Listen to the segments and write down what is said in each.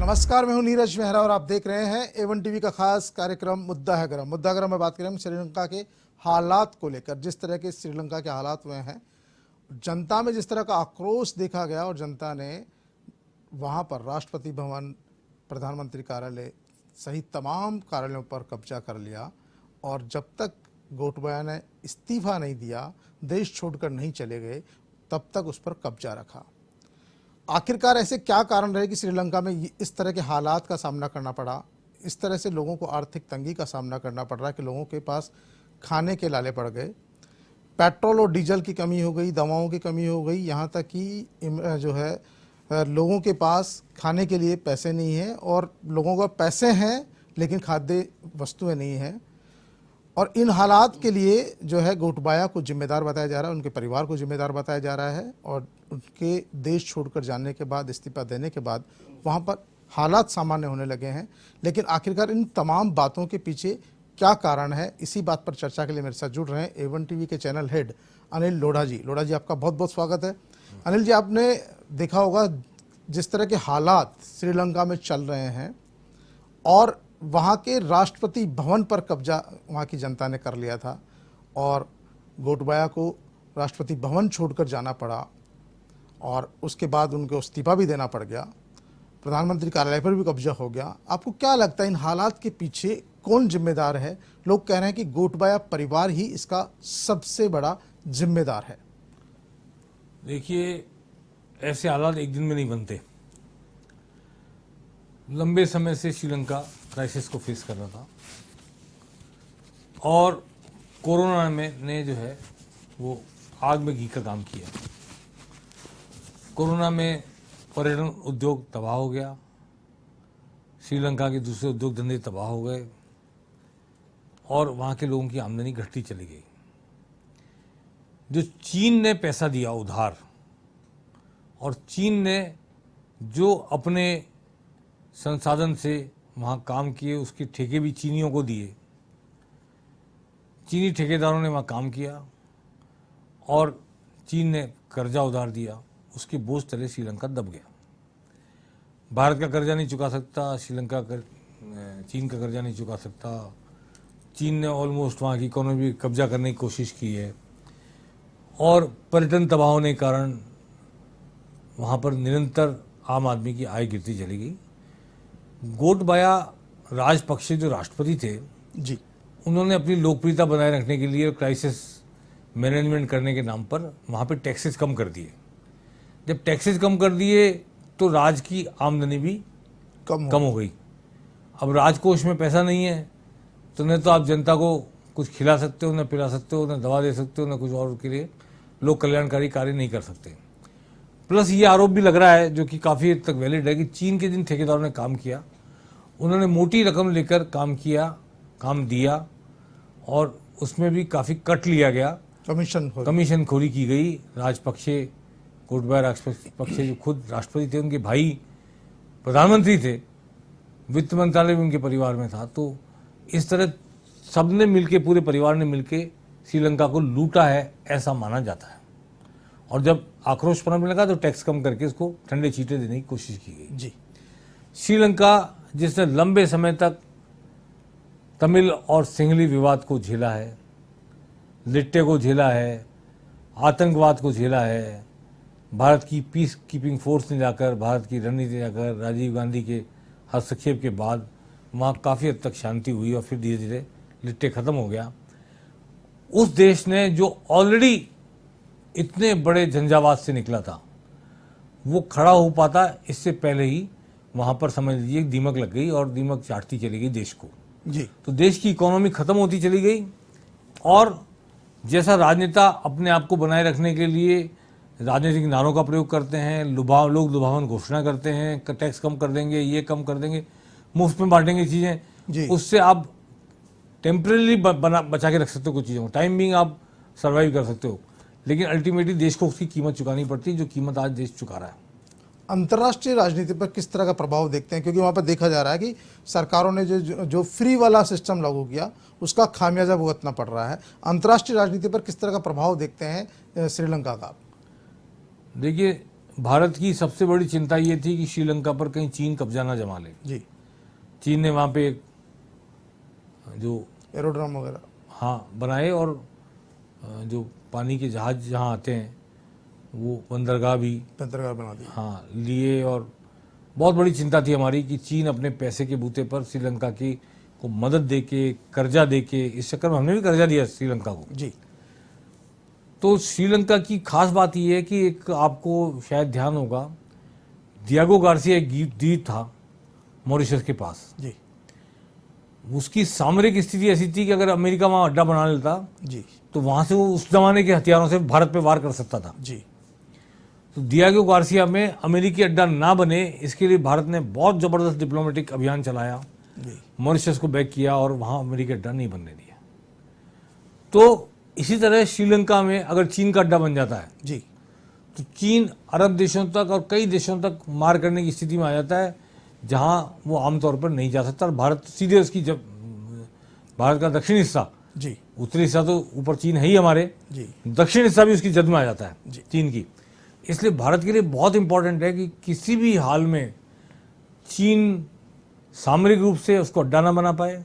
नमस्कार, मैं हूं नीरज मेहरा और आप देख रहे हैं A1 टीवी का खास कार्यक्रम मुद्दा है गरम। मुद्दा गरम में बात करें हम श्रीलंका के हालात को लेकर। जिस तरह के श्रीलंका के हालात हुए हैं, जनता में जिस तरह का आक्रोश देखा गया और जनता ने वहां पर राष्ट्रपति भवन, प्रधानमंत्री कार्यालय सहित तमाम कार्यालयों पर कब्जा कर लिया और जब तक गोटबाया ने इस्तीफा नहीं दिया, देश छोड़कर नहीं चले गए, तब तक उस पर कब्जा रखा। आखिरकार ऐसे क्या कारण रहे कि श्रीलंका में इस तरह के हालात का सामना करना पड़ा, इस तरह से लोगों को आर्थिक तंगी का सामना करना पड़ रहा है कि लोगों के पास खाने के लाले पड़ गए, पेट्रोल और डीजल की कमी हो गई, दवाओं की कमी हो गई, यहाँ तक कि जो है लोगों के पास खाने के लिए पैसे नहीं हैं और लोगों का पैसे हैं लेकिन खाद्य वस्तुएं नहीं हैं। और इन हालात के लिए जो है गोटबाया को जिम्मेदार बताया जा रहा है, उनके परिवार को जिम्मेदार बताया जा रहा है और उनके देश छोड़कर जाने के बाद, इस्तीफा देने के बाद वहाँ पर हालात सामान्य होने लगे हैं। लेकिन आखिरकार इन तमाम बातों के पीछे क्या कारण है, इसी बात पर चर्चा के लिए मेरे साथ जुड़ रहे हैं A1 टीवी के चैनल हेड अनिल लोढ़ा जी। लोढ़ा जी, आपका बहुत बहुत स्वागत है। अनिल जी, आपने देखा होगा जिस तरह के हालात श्रीलंका में चल रहे हैं और वहाँ के राष्ट्रपति भवन पर कब्जा वहाँ की जनता ने कर लिया था और गोटबाया को राष्ट्रपति भवन छोड़कर जाना पड़ा और उसके बाद उनको इस्तीफा भी देना पड़ गया, प्रधानमंत्री कार्यालय पर भी कब्जा हो गया। आपको क्या लगता है इन हालात के पीछे कौन जिम्मेदार है? लोग कह रहे हैं कि गोटबाया परिवार ही इसका सबसे बड़ा जिम्मेदार है। देखिए, ऐसे हालात एक दिन में नहीं बनते। लंबे समय से श्रीलंका क्राइसिस को फेस कर रहा था और कोरोना में ने जो है वो आग में घी का काम किया। कोरोना में पर्यटन उद्योग तबाह हो गया, श्रीलंका के दूसरे उद्योग धंधे तबाह हो गए और वहाँ के लोगों की आमदनी घटती चली गई। जो चीन ने पैसा दिया उधार और चीन ने जो अपने संसाधन से वहाँ काम किए, उसके ठेके भी चीनियों को दिए। चीनी ठेकेदारों ने वहाँ काम किया और चीन ने कर्जा उधार दिया, उसके बोझ तले श्रीलंका दब गया। भारत का कर्जा नहीं चुका सकता, श्रीलंका चीन का कर्जा नहीं चुका सकता। चीन ने ऑलमोस्ट वहाँ की इकोनॉमी कब्जा करने की कोशिश की है और पर्यटन तबाह होने के कारण वहाँ पर निरंतर आम आदमी की आय गिरती चली गई। गोटबाया राजपक्षे जो राष्ट्रपति थे जी, उन्होंने अपनी लोकप्रियता बनाए रखने के लिए क्राइसिस मैनेजमेंट करने के नाम पर वहाँ पे टैक्सेस कम कर दिए। जब टैक्सेस कम कर दिए तो राज की आमदनी भी कम हो गई। अब राजकोष में पैसा नहीं है तो न तो आप जनता को कुछ खिला सकते हो, न पिला सकते हो, न दवा दे सकते हो, न कुछ और के लिए लोक कल्याणकारी कार्य नहीं कर सकते। प्लस ये आरोप भी लग रहा है, जो कि काफ़ी हद तक वैलिड है, कि चीन के जिन ठेकेदारों ने काम किया उन्होंने मोटी रकम लेकर काम दिया और उसमें भी काफ़ी कट लिया गया, कमीशन खोरी की गई। राजपक्षे, गोटबाया राजपक्षे जो खुद राष्ट्रपति थे, उनके भाई प्रधानमंत्री थे, वित्त मंत्रालय भी उनके परिवार में था। तो इस तरह सबने मिलके, पूरे परिवार ने मिलके श्रीलंका को लूटा है, ऐसा माना जाता है। और जब आक्रोश पनपने लगा तो टैक्स कम करके उसको ठंडे छींटे देने की कोशिश की गई। जी, श्रीलंका जिसने लंबे समय तक तमिल और सिंहली विवाद को झेला है, लिट्टे को झेला है, आतंकवाद को झेला है, भारत की पीस कीपिंग फोर्स ने जाकर, भारत की रणनीति जाकर, राजीव गांधी के हस्तक्षेप के बाद वहाँ काफ़ी हद तक शांति हुई और फिर धीरे धीरे लिट्टे ख़त्म हो गया। उस देश ने जो ऑलरेडी इतने बड़े झंझावात से निकला था, वो खड़ा हो पाता इससे पहले ही वहाँ पर समझ लीजिए दीमक लग गई और दीमक चाटती चली गई देश को। जी, तो देश की इकोनॉमी ख़त्म होती चली गई और जैसा राजनेता अपने आप को बनाए रखने के लिए राजनीतिक नारों का प्रयोग करते हैं, लोग लुभावन घोषणा करते हैं, टैक्स कम कर देंगे, ये कम कर देंगे, मुफ्त में बांटेंगे चीज़ें, उससे आप टेम्परेली बचा के रख सकते हो कुछ चीज़ों को, टाइम बिंग आप सर्वाइव कर सकते हो, लेकिन अल्टीमेटली देश को उसकी कीमत चुकानी पड़ती है, जो कीमत आज देश चुका रहा है। अंतर्राष्ट्रीय राजनीति पर किस तरह का प्रभाव देखते हैं? क्योंकि वहाँ पर देखा जा रहा है कि सरकारों ने जो फ्री वाला सिस्टम लागू किया उसका खामियाजा भुगतना पड़ रहा है। अंतर्राष्ट्रीय राजनीति पर किस तरह का प्रभाव देखते हैं श्रीलंका का? देखिए, भारत की सबसे बड़ी चिंता ये थी कि श्रीलंका पर कहीं चीन कब्जा ना जमा ले। जी। चीन ने वहाँ पे जो एरोड्रम वगैरह हाँ बनाए और जो पानी के जहाज जहाँ आते हैं वो बंदरगाह भी बंदरगाह बना दी। हाँ लिए। और बहुत बड़ी चिंता थी हमारी कि चीन अपने पैसे के बूते पर श्रीलंका की को मदद दे के, कर्जा दे के, इस चक्कर में हमने भी कर्जा दिया श्रीलंका को। जी। तो श्रीलंका की खास बात यह है कि एक आपको शायद ध्यान होगा, डियागो गार्सिया एक द्वीप था मॉरिशस के पास। जी। उसकी सामरिक स्थिति ऐसी थी कि अगर अमेरिका वहाँ अड्डा बना लेता जी। तो वहाँ से वो उस जमाने के हथियारों से भारत पे वार कर सकता था। जी। तो डियागो गार्सिया में अमेरिकी अड्डा ना बने, इसके लिए भारत ने बहुत ज़बरदस्त डिप्लोमेटिक अभियान चलाया, जी। मॉरिशस को बैक किया और वहाँ अमेरिकी अड्डा नहीं बनने दिया। तो इसी तरह श्रीलंका में अगर चीन का अड्डा बन जाता है जी। तो चीन अरब देशों तक और कई देशों तक मार करने की स्थिति में आ जाता है जहाँ वो आमतौर पर नहीं जा सकता। और भारत सीधे उसकी जब भारत का दक्षिण हिस्सा, जी। उत्तरी हिस्सा तो ऊपर चीन है ही हमारे, जी। दक्षिण हिस्सा भी उसकी जद में आ जाता है जी। चीन की। इसलिए भारत के लिए बहुत इंपॉर्टेंट है कि किसी भी हाल में चीन सामरिक रूप से उसको अड्डा ना बना पाए,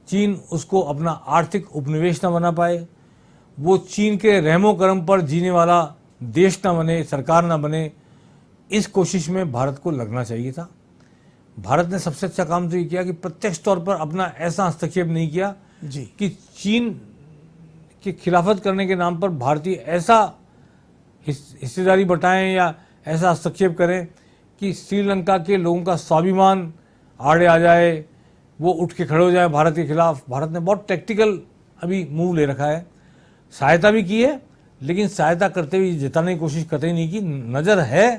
चीन उसको अपना आर्थिक उपनिवेश ना बना पाए, वो चीन के रहमो करम पर जीने वाला देश ना बने, सरकार ना बने। इस कोशिश में भारत को लगना चाहिए था। भारत ने सबसे अच्छा काम तो ये किया कि प्रत्यक्ष तौर पर अपना ऐसा हस्तक्षेप नहीं किया जी। कि चीन की खिलाफत करने के नाम पर भारतीय ऐसा हिस्सेदारी बटाएं या ऐसा हस्तक्षेप करें कि श्रीलंका के लोगों का स्वाभिमान आड़े आ जाए, वो उठ के खड़े हो जाए भारत के खिलाफ। भारत ने बहुत टैक्टिकल अभी मूव ले रखा है, सहायता भी की है, लेकिन सहायता करते हुए जिताने की कोशिश कतई नहीं की। नज़र है,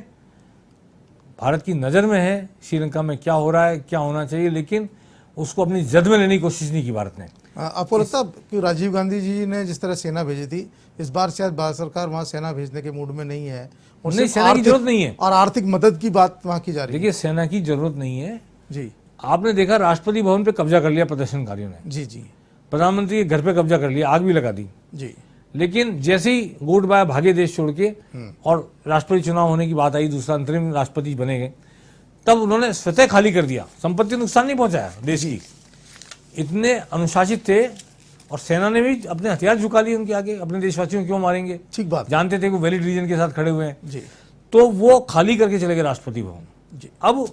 भारत की नज़र में है श्रीलंका में क्या हो रहा है, क्या होना चाहिए, लेकिन उसको अपनी जद में लेने की कोशिश नहीं की भारत ने। आपको लगता है कि राजीव गांधी जी ने जिस तरह सेना भेजी थी, इस बार शायद भारत सरकार वहाँ सेना भेजने के मूड में नहीं है और नहीं, सिर्फ सेना की जरूरत नहीं है और आर्थिक मदद की बात वहाँ की जा रही है। देखिए, सेना की जरूरत नहीं है। जी। आपने देखा राष्ट्रपति भवन पे कब्जा कर लिया प्रदर्शनकारियों ने, जी। जी। प्रधानमंत्री के घर पे कब्जा कर लिया, आग भी लगा दी। जी। लेकिन जैसे ही गोट बाया भागे देश छोड़ के और राष्ट्रपति चुनाव होने की बात आई, दूसरा अंतरिम राष्ट्रपति बनेंगे, तब उन्होंने स्वतः खाली कर दिया, संपत्ति नुकसान नहीं पहुंचाया देश की। इतने अनुशासित थे और सेना ने भी अपने हथियार झुका लिए उनके आगे। अपने देशवासियों को क्यों मारेंगे, ठीक बात। जानते थे कि वैलिड रीजन के साथ खड़े हुए हैं। जी। तो वो खाली करके चले गए राष्ट्रपति भवन। जी। अब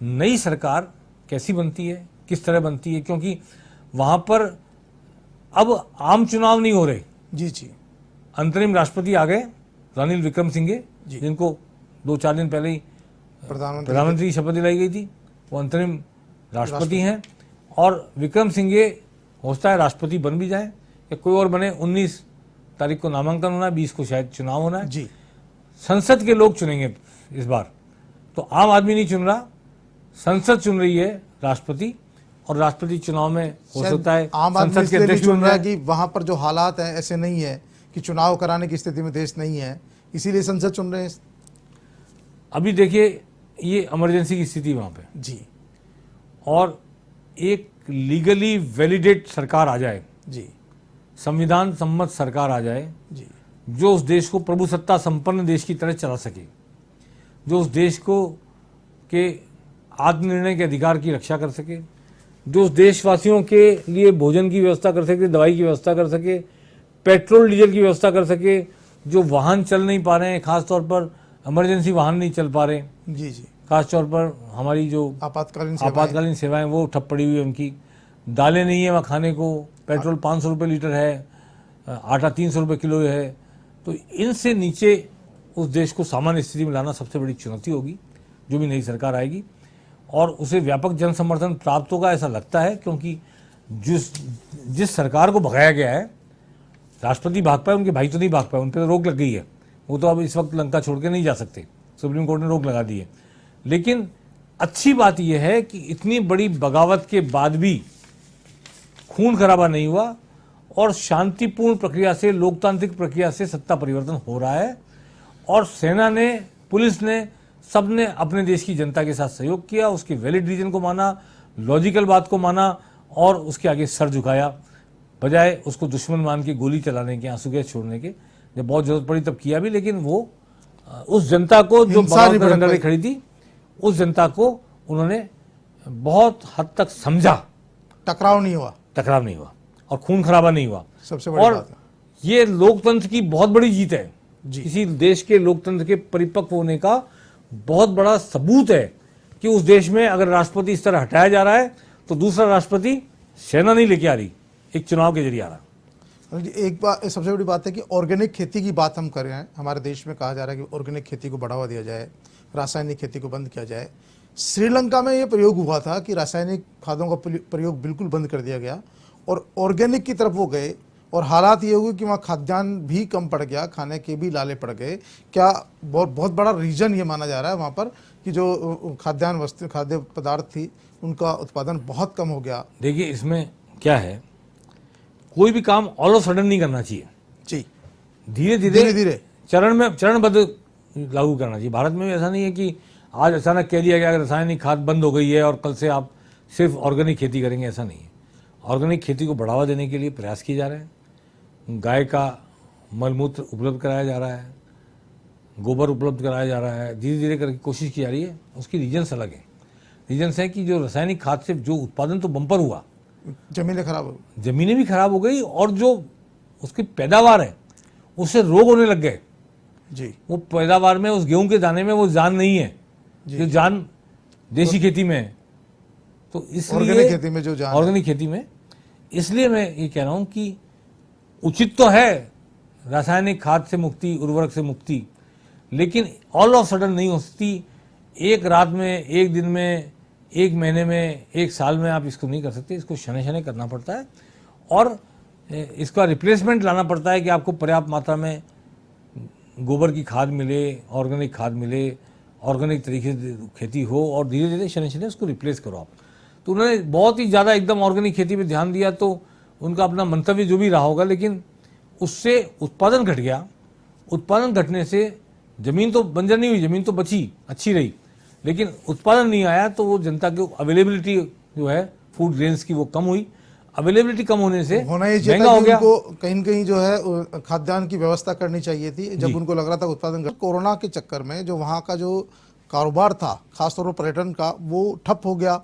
नई सरकार कैसी बनती है, किस तरह बनती है, क्योंकि वहां पर अब आम चुनाव नहीं हो रहे। जी। जी। अंतरिम राष्ट्रपति आ गए, रानिल विक्रमसिंघे, जी। जिनको 2-4 दिन पहले ही प्रधानमंत्री की शपथ दिलाई गई थी, वो अंतरिम राष्ट्रपति हैं। और विक्रमसिंघे हो सकता है राष्ट्रपति बन भी जाए या कोई और बने। 19 तारीख को नामांकन होना है, 20 को शायद चुनाव होना है। जी। संसद के लोग चुनेंगे इस बार, तो आम आदमी नहीं चुन रहा, संसद चुन रही है राष्ट्रपति। और राष्ट्रपति चुनाव में हो सकता है आम आदमी संसद के इसलिए नहीं अध्यक्ष चुन बन रहा है जाए। कि वहां पर जो हालात हैं ऐसे नहीं है कि चुनाव कराने की स्थिति में देश नहीं है, इसीलिए संसद चुन रहे हैं। अभी देखिए, ये इमरजेंसी की स्थिति वहां पे, जी। और एक लीगली वैलिडेट सरकार आ जाए, जी। संविधान सम्मत सरकार आ जाए, जी। जो उस देश को प्रभुसत्ता संपन्न देश की तरह चला सके, जो उस देश को के आत्मनिर्णय के अधिकार की रक्षा कर सके, जो उस देशवासियों के लिए भोजन की व्यवस्था कर सके, दवाई की व्यवस्था कर सके, पेट्रोल डीजल की व्यवस्था कर सके, जो वाहन चल नहीं पा रहे हैं, खासतौर पर इमरजेंसी वाहन नहीं चल पा रहे, जी। जी। खासतौर पर हमारी जो आपातकालीन सेवाएं वो ठप पड़ी हुई है, उनकी दालें नहीं है वहाँ खाने को, पेट्रोल 500 रुपये लीटर है, आटा 300 रुपये किलो है। तो इनसे नीचे उस देश को सामान्य स्थिति में लाना सबसे बड़ी चुनौती होगी, जो भी नई सरकार आएगी। और उसे व्यापक जन समर्थन प्राप्त होगा ऐसा लगता है, क्योंकि जिस सरकार को भगाया गया है, राष्ट्रपति भाग पाए, उनके भाई तो नहीं भाग पाए, उन पर तो रोक लग गई है, वो तो अब इस वक्त लंका छोड़ के नहीं जा सकते, सुप्रीम कोर्ट ने रोक लगा दी है। लेकिन अच्छी बात यह है कि इतनी बड़ी बगावत के बाद भी खून खराबा नहीं हुआ और शांतिपूर्ण प्रक्रिया से, लोकतांत्रिक प्रक्रिया से सत्ता परिवर्तन हो रहा है। और सेना ने, पुलिस ने, सबने अपने देश की जनता के साथ सहयोग किया, उसके वैलिड रीजन को माना, लॉजिकल बात को माना और उसके आगे सर झुकाया, बजाय उसको दुश्मन मान के गोली चलाने के, आंसू गैस छोड़ने के। जब बहुत जरूरत पड़ी तब किया भी, लेकिन वो उस जनता को जो हिंसा बगावत नहीं में भड़क झंडा पाई। खड़ी थी, उस जनता को उन्होंने बहुत हद तक समझा, टकराव नहीं हुआ, टकराव नहीं हुआ और खून खराबा नहीं हुआ। सबसे बड़ी और बात है। ये लोकतंत्र की बहुत बड़ी जीत है। जी। किसी देश के लोकतंत्र के परिपक्व होने का बहुत बड़ा सबूत है कि उस देश में अगर राष्ट्रपति इस तरह हटाया जा रहा है तो दूसरा राष्ट्रपति सेना नहीं लेके आ रही, एक चुनाव के जरिए आ रहा। एक बात सबसे बड़ी बात है कि ऑर्गेनिक खेती की बात हम कर रहे हैं। हमारे देश में कहा जा रहा है कि ऑर्गेनिक खेती को बढ़ावा दिया जाए, रासायनिक खेती को बंद किया जाए। श्रीलंका में ये प्रयोग हुआ था कि रासायनिक खादों का प्रयोग बिल्कुल बंद कर दिया गया और ऑर्गेनिक की तरफ वो गए और हालात ये हुए कि वहाँ खाद्यान्न भी कम पड़ गया, खाने के भी लाले पड़ गए। क्या बहुत बड़ा रीजन ये माना जा रहा है वहाँ पर कि जो खाद्यान्न वस्तु खाद्य पदार्थ थी उनका उत्पादन बहुत कम हो गया। देखिए इसमें क्या है, कोई भी काम ऑल ऑफ सडन नहीं करना चाहिए जी, धीरे धीरे धीरे चरणबद्ध लागू करना चाहिए। भारत में भी ऐसा नहीं है कि आज अचानक कह दिया गया कि रासायनिक खाद बंद हो गई है और कल से आप सिर्फ ऑर्गेनिक खेती करेंगे, ऐसा नहीं है। ऑर्गेनिक खेती को बढ़ावा देने के लिए प्रयास किए जा रहे हैं। गाय का मलमूत्र उपलब्ध कराया जा रहा है, गोबर उपलब्ध कराया जा रहा है, धीरे धीरे करके कोशिश की जा रही है। उसकी रीजन्स अलग है। रीजन्स है कि जो रासायनिक खाद से जो उत्पादन तो बम्पर हुआ, जमीनें खराब हो गई, जमीनें भी खराब हो गई और जो उसकी पैदावार है उससे रोग होने लग गए। जी, वो पैदावार में उस गेहूं के दाने में वो जान नहीं है जो जान देसी खेती में है। तो इसलिए ऑर्गेनिक खेती में जो जान है। ऑर्गेनिक खेती में, इसलिए मैं ये कह रहा हूं कि उचित तो है रासायनिक खाद से मुक्ति, उर्वरक से मुक्ति, लेकिन ऑल ऑफ सडन नहीं हो सकती। एक रात में, एक दिन में, एक महीने में, एक साल में आप इसको नहीं कर सकते। इसको शनै शनै करना पड़ता है और इसका रिप्लेसमेंट लाना पड़ता है कि आपको पर्याप्त मात्रा में गोबर की खाद मिले, ऑर्गेनिक खाद मिले, ऑर्गेनिक तरीके से खेती हो और धीरे धीरे शनै शनै उसको रिप्लेस करो आप। तो उन्होंने बहुत ही ज़्यादा एकदम ऑर्गेनिक खेती पे ध्यान दिया, तो उनका अपना मंतव्य जो भी रहा होगा, लेकिन उससे उत्पादन घट गया। उत्पादन घटने से ज़मीन तो बंजर नहीं हुई, ज़मीन तो बची, अच्छी रही, लेकिन उत्पादन नहीं आया तो वो जनता की अवेलेबिलिटी जो है फूड ग्रेन्स की वो कम हुई। अवेलेबिलिटी कम होने से होना ही महंगा चाहिए हो कि गया। उनको कहीं न कहीं जो है खाद्यान्न की व्यवस्था करनी चाहिए थी जब उनको लग रहा था उत्पादन। कोरोना के चक्कर में जो वहाँ का जो कारोबार था, खासतौर पर पर्यटन का, वो ठप हो गया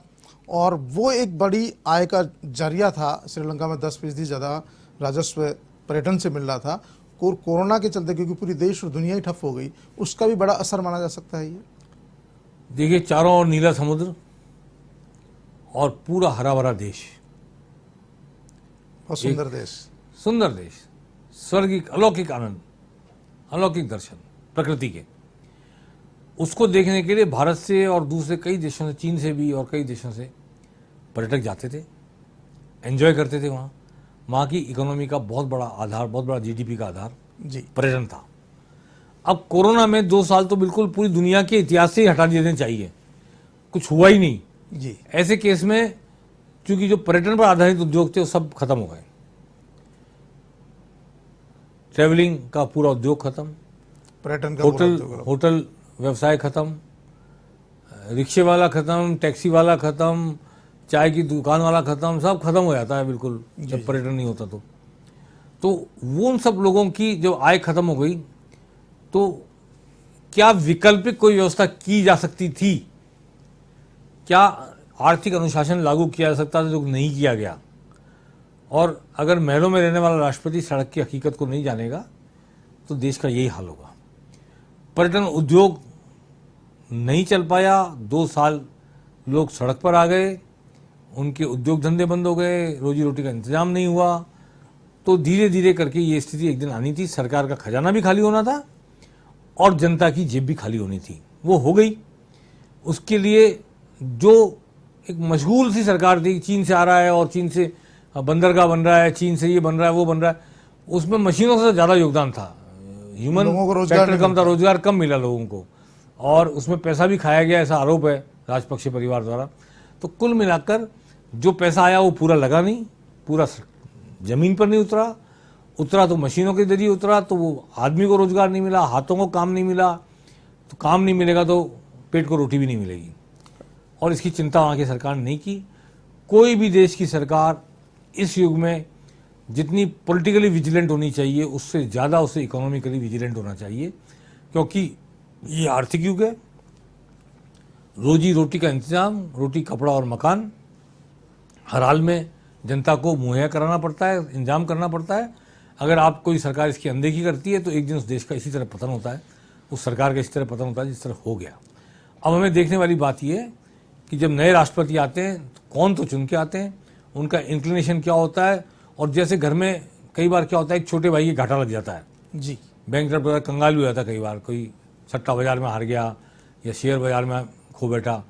और वो एक बड़ी आय का जरिया था। श्रीलंका में 10% ज़्यादा राजस्व पर्यटन से मिल रहा था। कोरोना के चलते, क्योंकि पूरी देश और दुनिया ही ठप हो गई, उसका भी बड़ा असर माना जा सकता है ये। देखिए चारों ओर नीला समुद्र और पूरा हरा भरा देश, बहुत सुंदर देश, सुंदर देश, स्वर्गिक अलौकिक आनंद, अलौकिक दर्शन प्रकृति के, उसको देखने के लिए भारत से और दूसरे कई देशों से, चीन से भी और कई देशों से पर्यटक जाते थे, एंजॉय करते थे। वहाँ की इकोनॉमी का बहुत बड़ा आधार, बहुत बड़ा जीडीपी का आधार जी, पर्यटन था। अब कोरोना में 2 साल तो बिल्कुल पूरी दुनिया के इतिहास से ही हटा देने चाहिए, कुछ हुआ ही नहीं। जी, ऐसे केस में क्योंकि जो पर्यटन पर आधारित उद्योग थे वो सब खत्म हो गए। ट्रैवलिंग का पूरा उद्योग खत्म, पर्यटन का पूरा होटल उद्योग। होटल व्यवसाय खत्म, रिक्शे वाला खत्म, टैक्सी वाला खत्म, चाय की दुकान वाला खत्म, सब खत्म हो जाता है बिल्कुल जब पर्यटन नहीं होता तो वो उन सब लोगों की जब आय खत्म हो गई तो क्या वैकल्पिक कोई व्यवस्था की जा सकती थी? क्या आर्थिक अनुशासन लागू किया जा सकता था जो नहीं किया गया? और अगर महलों में रहने वाला राष्ट्रपति सड़क की हकीकत को नहीं जानेगा तो देश का यही हाल होगा। पर्यटन उद्योग नहीं चल पाया, 2 साल लोग सड़क पर आ गए, उनके उद्योग धंधे बंद हो गए, रोजी रोटी का इंतजाम नहीं हुआ। तो धीरे धीरे करके ये स्थिति एक दिन आनी थी, सरकार का खजाना भी खाली होना था और जनता की जेब भी खाली होनी थी। वो हो गई। उसके लिए जो एक मशगूल सी सरकार थी, चीन से आ रहा है और चीन से बंदरगाह बन रहा है, चीन से ये बन रहा है, वो बन रहा है, उसमें मशीनों से ज़्यादा योगदान था। ह्यूमन लोगों को रोजगार फैक्टर कम था, रोजगार कम मिला लोगों को और उसमें पैसा भी खाया गया, ऐसा आरोप है राजपक्षे परिवार द्वारा। तो कुल मिलाकर जो पैसा आया वो पूरा लगा नहीं, पूरा जमीन पर नहीं उतरा तो मशीनों के जरिए उतरा, तो वो आदमी को रोजगार नहीं मिला, हाथों को काम नहीं मिला, तो काम नहीं मिलेगा तो पेट को रोटी भी नहीं मिलेगी। और इसकी चिंता वहाँ की सरकार ने नहीं की। कोई भी देश की सरकार इस युग में जितनी पॉलिटिकली विजिलेंट होनी चाहिए उससे ज़्यादा उसे इकोनॉमिकली विजिलेंट होना चाहिए, क्योंकि ये आर्थिक युग है, रोजी रोटी का इंतजाम, रोटी कपड़ा और मकान हर हाल में जनता को मुहैया कराना पड़ता है, इंतजाम करना पड़ता है। अगर आप कोई सरकार इसकी अनदेखी करती है तो एक दिन उस देश का इसी तरह पतन होता है, उस सरकार का इसी तरह पतन होता है जिस तरह हो गया। अब हमें देखने वाली बात यह है कि जब नए राष्ट्रपति आते हैं तो कौन तो चुन के आते हैं, उनका इंक्लिनेशन क्या होता है, और जैसे घर में कई बार क्या होता है, एक छोटे भाई के घाटा लग जाता है जी, बैंक वगैरह, कंगाल भी हो जाता है कई बार, कोई सट्टा बाजार में हार गया या शेयर बाजार में खो बैठा,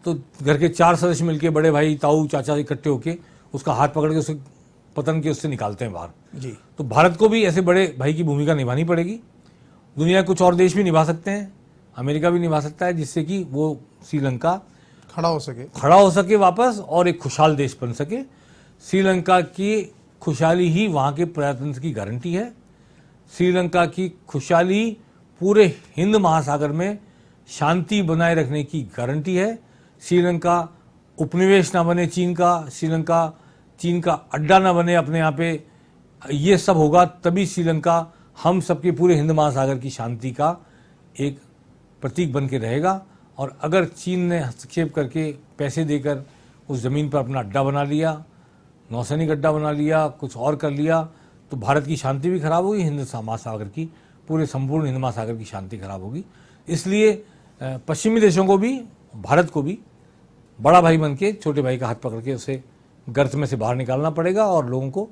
तो घर के 4 सदस्य मिलके, बड़े भाई, ताऊ, चाचा इकट्ठे होके उसका हाथ पकड़ के उसे पतन के उससे निकालते हैं बाहर। जी, तो भारत को भी ऐसे बड़े भाई की भूमिका निभानी पड़ेगी। दुनिया के कुछ और देश भी निभा सकते हैं, अमेरिका भी निभा सकता है, जिससे कि वो श्रीलंका खड़ा हो सके वापस और एक खुशहाल देश बन सके। श्रीलंका की खुशहाली ही वहाँ के प्रजातंत्र की गारंटी है। श्रीलंका की खुशहाली पूरे हिंद महासागर में शांति बनाए रखने की गारंटी है। श्रीलंका उपनिवेश ना बने चीन का, श्रीलंका चीन का अड्डा ना बने अपने यहाँ पे, ये सब होगा तभी श्रीलंका हम सबके पूरे हिंद महासागर की शांति का एक प्रतीक बन के रहेगा। और अगर चीन ने हस्तक्षेप करके पैसे देकर उस ज़मीन पर अपना अड्डा बना लिया, नौसैनिक अड्डा बना लिया, कुछ और कर लिया, तो भारत की शांति भी खराब होगी, हिंद महासागर की, पूरे संपूर्ण हिंद महासागर की शांति खराब होगी। इसलिए पश्चिमी देशों को भी, भारत को भी बड़ा भाई बन के छोटे भाई का हाथ पकड़ के उसे गर्त में से बाहर निकालना पड़ेगा और लोगों को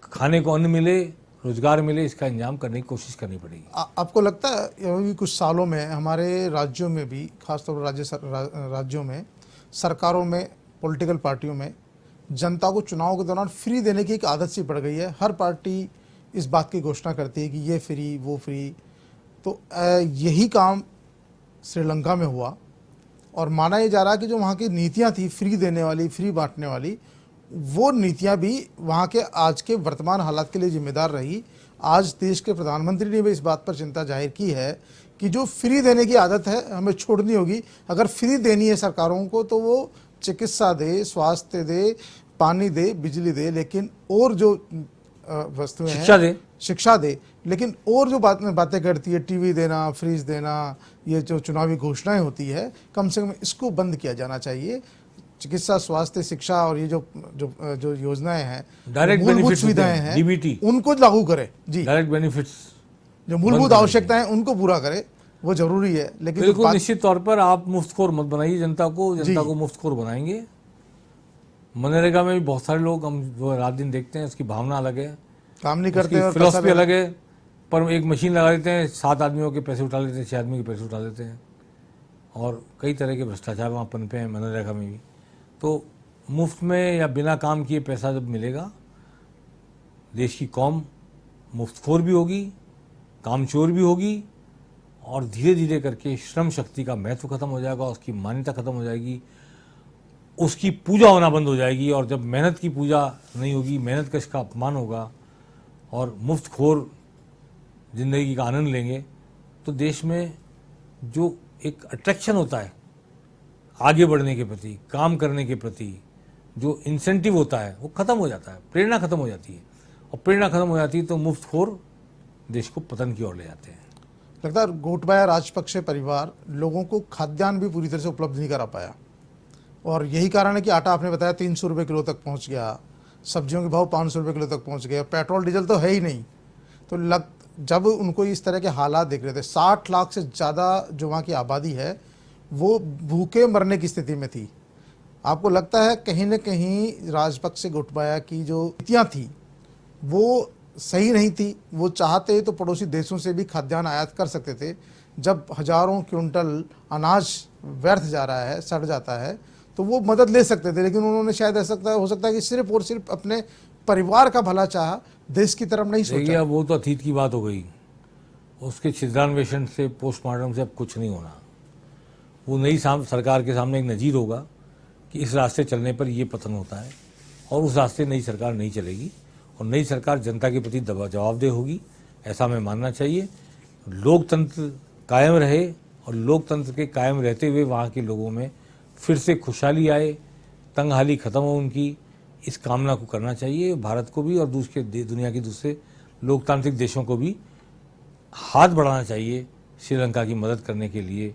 खाने को अन्न मिले, रोजगार मिले, इसका इंतजाम करने की कोशिश करनी पड़ेगी। आपको लगता है अभी कुछ सालों में हमारे राज्यों में भी, खासतौर पर राज्यों में, सरकारों में, पॉलिटिकल पार्टियों में जनता को चुनाव के दौरान फ्री देने की एक आदत सी पड़ गई है। हर पार्टी इस बात की घोषणा करती है कि ये फ्री, वो फ्री। तो यही काम श्रीलंका में हुआ और माना ये जा रहा है कि जो वहाँ की नीतियाँ थी फ्री देने वाली, फ्री बांटने वाली, वो नीतियाँ भी वहाँ के आज के वर्तमान हालात के लिए जिम्मेदार रही। आज देश के प्रधानमंत्री ने भी इस बात पर चिंता जाहिर की है कि जो फ्री देने की आदत है हमें छोड़नी होगी। अगर फ्री देनी है सरकारों को तो वो चिकित्सा दे, स्वास्थ्य दे, पानी दे, बिजली दे, लेकिन और जो वस्तुएं हैं, शिक्षा दे, लेकिन और जो बातें करती है, टीवी देना, फ्रिज देना, ये जो चुनावी घोषणाएं होती है, कम से कम इसको बंद किया जाना चाहिए। चिकित्सा, स्वास्थ्य, शिक्षा और ये जो योजनाएं हैं, डायरेक्ट मूलभूत सुविधाएं हैं, डीबीटी, उनको लागू करे। जी, डायरेक्ट बेनिफिट्स, जो मूलभूत आवश्यकताएं उनको पूरा करे, वो जरूरी है। लेकिन बिल्कुल निश्चित तौर पर आप मुफ्तखोर मत बनाइए जनता को मुफ्तखोर बनाएंगे। मनरेगा में भी बहुत सारे लोग, हम जो रात दिन देखते हैं, उसकी भावना अलग है, काम नहीं करते और फिलॉसफी अलग है, पर एक मशीन लगा देते हैं, 7 आदमियों के पैसे उठा लेते हैं, 6 आदमी के पैसे उठा लेते हैं, और कई तरह के भ्रष्टाचार वहाँ पनपे हैं मनरेगा में भी। तो मुफ्त में या बिना काम किए पैसा जब मिलेगा, देश की कौम मुफ्तखोर भी होगी, कामचोर भी होगी, और धीरे धीरे करके श्रम शक्ति का महत्व खत्म हो जाएगा, उसकी मान्यता खत्म हो जाएगी, उसकी पूजा होना बंद हो जाएगी। और जब मेहनत की पूजा नहीं होगी, मेहनत का इसका अपमान होगा और मुफ्तखोर ज़िंदगी का आनंद लेंगे, तो देश में जो एक अट्रैक्शन होता है आगे बढ़ने के प्रति, काम करने के प्रति, जो इंसेंटिव होता है वो खत्म हो जाता है, प्रेरणा खत्म हो जाती है, और प्रेरणा खत्म हो जाती है तो मुफ्तखोर देश को पतन की ओर ले जाते हैं। लगता है गोटबाया राजपक्षे परिवार लोगों को खाद्यान्न भी पूरी तरह से उपलब्ध नहीं करा पाया, और यही कारण है कि आटा आपने बताया 300 रुपये किलो तक पहुंच गया, सब्जियों के भाव 500 रुपये किलो तक पहुंच गया, पेट्रोल डीजल तो है ही नहीं। तो जब उनको इस तरह के हालात देख रहे थे, 60 लाख से ज़्यादा जो वहाँ की आबादी है वो भूखे मरने की स्थिति में थी। आपको लगता है कहीं न कहीं राजपक्षे गोटबाया की जो नीतियाँ थी वो सही नहीं थी? वो चाहते तो पड़ोसी देशों से भी खाद्यान्न आयात कर सकते थे। जब हजारों क्विंटल अनाज व्यर्थ जा रहा है, सड़ जाता है, तो वो मदद ले सकते थे, लेकिन उन्होंने शायद हो सकता है कि सिर्फ और सिर्फ अपने परिवार का भला चाहा, देश की तरफ नहीं सोचा। वो तो अतीत की बात हो गई, उसके छिद्रान्वेषण से, पोस्टमार्टम से अब कुछ नहीं होना। वो नई सरकार के सामने एक नजीर होगा कि इस रास्ते चलने पर ये पतन होता है, और उस रास्ते नई सरकार नहीं चलेगी, और नई सरकार जनता के प्रति जवाबदेह होगी, ऐसा हमें मानना चाहिए। लोकतंत्र कायम रहे, और लोकतंत्र के कायम रहते हुए वहाँ के लोगों में फिर से खुशहाली आए, तंगहाली खत्म हो उनकी, इस कामना को करना चाहिए। भारत को भी और दुनिया के दूसरे लोकतांत्रिक देशों को भी हाथ बढ़ाना चाहिए श्रीलंका की मदद करने के लिए,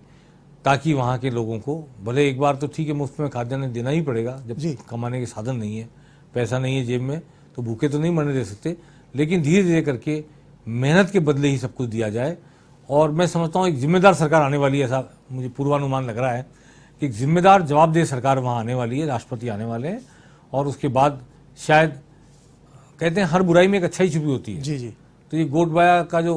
ताकि वहाँ के लोगों को, भले एक बार तो ठीक है मुफ्त में खाद्यान्न देना ही पड़ेगा, जब कमाने के साधन नहीं है, पैसा नहीं है जेब में, तो भूखे तो नहीं मरने दे सकते, लेकिन धीरे धीरे करके मेहनत के बदले ही सब कुछ दिया जाए। और मैं समझता हूँ एक जिम्मेदार सरकार आने वाली है, ऐसा मुझे पूर्वानुमान लग रहा है कि एक जिम्मेदार जवाबदेह सरकार वहाँ आने वाली है, राष्ट्रपति आने वाले हैं, और उसके बाद शायद कहते हैं हर बुराई में एक अच्छाई छुपी होती है। जी जी। तो ये गोटबाया का जो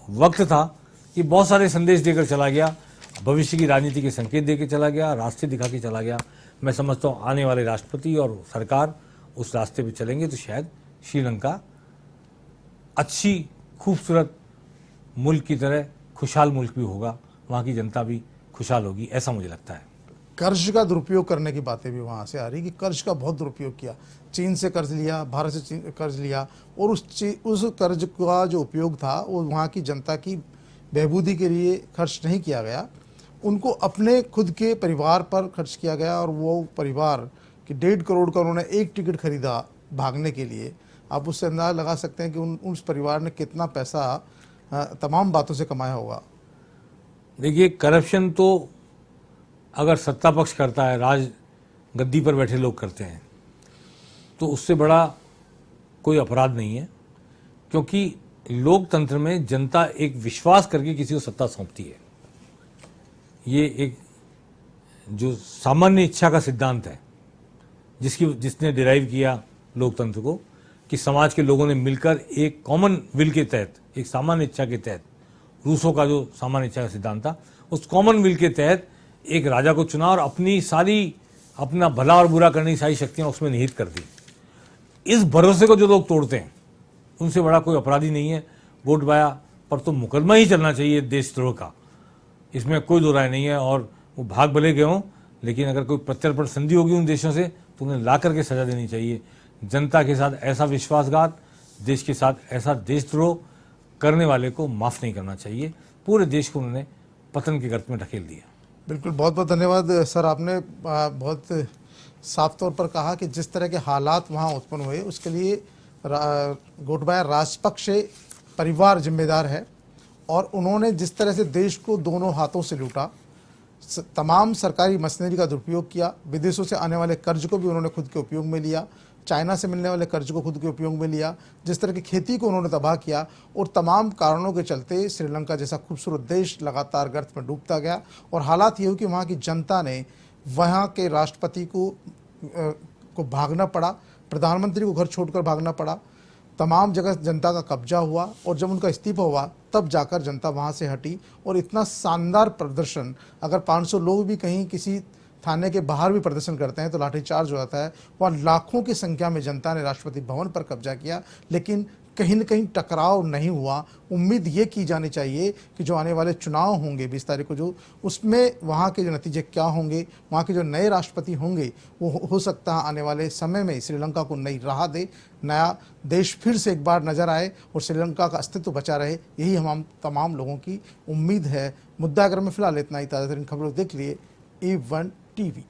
वक्त था, ये बहुत सारे संदेश देकर चला गया, भविष्य की राजनीति के संकेत देकर चला गया, रास्ते दिखा के चला गया। मैं समझता हूँ आने वाले राष्ट्रपति और सरकार उस रास्ते पे चलेंगे तो शायद श्रीलंका अच्छी खूबसूरत मुल्क की तरह खुशहाल मुल्क भी होगा, वहाँ की जनता भी खुशहाल होगी, ऐसा मुझे लगता है। कर्ज का दुरुपयोग करने की बातें भी वहाँ से आ रही कि कर्ज का बहुत दुरुपयोग किया, चीन से कर्ज लिया, भारत से कर्ज लिया, और उस कर्ज का जो उपयोग था वो वहाँ की जनता की बहबूदी के लिए खर्च नहीं किया गया, उनको अपने खुद के परिवार पर खर्च किया गया। और वो परिवार कि 1.5 करोड़ का उन्होंने एक टिकट खरीदा भागने के लिए। आप उससे अंदाज़ा लगा सकते हैं कि उस परिवार ने कितना पैसा तमाम बातों से कमाया होगा। देखिए, करप्शन तो अगर सत्ता पक्ष करता है, राज गद्दी पर बैठे लोग करते हैं, तो उससे बड़ा कोई अपराध नहीं है, क्योंकि लोकतंत्र में जनता एक विश्वास करके किसी को सत्ता सौंपती है। ये एक जो सामान्य इच्छा का सिद्धांत है, जिसने डिराइव किया लोकतंत्र को, कि समाज के लोगों ने मिलकर एक कॉमन विल के तहत, एक सामान्य इच्छा के तहत, रूसों का जो सामान्य इच्छा का सिद्धांत था, उस कॉमन विल के तहत एक राजा को चुना और अपना भला और बुरा करने की सारी शक्तियां उसमें निहित कर दी। इस भरोसे को जो लोग तोड़ते हैं, उनसे बड़ा कोई अपराधी नहीं है। गोटबाया पर तो मुकदमा ही चलना चाहिए देशद्रोह का, इसमें कोई दो राय नहीं है। और वो भाग भले गए हों, लेकिन अगर कोई प्रत्यर्पण संधि होगी उन देशों से तो उन्हें ला करके सजा देनी चाहिए। जनता के साथ ऐसा विश्वासघात, देश के साथ ऐसा देशद्रोह करने वाले को माफ़ नहीं करना चाहिए। पूरे देश को उन्होंने पतन के गर्त में ढकेल दिया। बिल्कुल, बहुत बहुत धन्यवाद सर। आपने बहुत साफ तौर पर कहा कि जिस तरह के हालात वहाँ उत्पन्न हुए उसके लिए गोटबाया राजपक्षे परिवार जिम्मेदार है, और उन्होंने जिस तरह से देश को दोनों हाथों से लूटा, तमाम सरकारी मशीनरी का दुरुपयोग किया, विदेशों से आने वाले कर्ज को भी उन्होंने खुद के उपयोग में लिया, चाइना से मिलने वाले कर्ज को खुद के उपयोग में लिया, जिस तरह की खेती को उन्होंने तबाह किया, और तमाम कारणों के चलते श्रीलंका जैसा खूबसूरत देश लगातार गर्त में डूबता गया। और हालात ये हुई कि वहाँ की जनता ने वहाँ के राष्ट्रपति को भागना पड़ा, प्रधानमंत्री को घर छोड़कर भागना पड़ा, तमाम जगह जनता का कब्जा हुआ, और जब उनका इस्तीफा हुआ तब जाकर जनता वहाँ से हटी। और इतना शानदार प्रदर्शन, अगर 500 लोग भी कहीं किसी थाने के बाहर भी प्रदर्शन करते हैं तो लाठीचार्ज हो जाता है। वहाँ लाखों की संख्या में जनता ने राष्ट्रपति भवन पर कब्जा किया, लेकिन कहीं न कहीं टकराव नहीं हुआ। उम्मीद ये की जानी चाहिए कि जो आने वाले चुनाव होंगे 20 तारीख को, जो उसमें वहाँ के जो नतीजे क्या होंगे, वहाँ के जो नए राष्ट्रपति होंगे, वो हो सकता है आने वाले समय में श्रीलंका को नई राह दे, नया देश फिर से एक बार नज़र आए और श्रीलंका का अस्तित्व बचा रहे। यही हम तमाम लोगों की उम्मीद है। मुद्दा अगर में फिलहाल इतना ही। ताज़ा तरीन खबरों देख लिए E1 TV।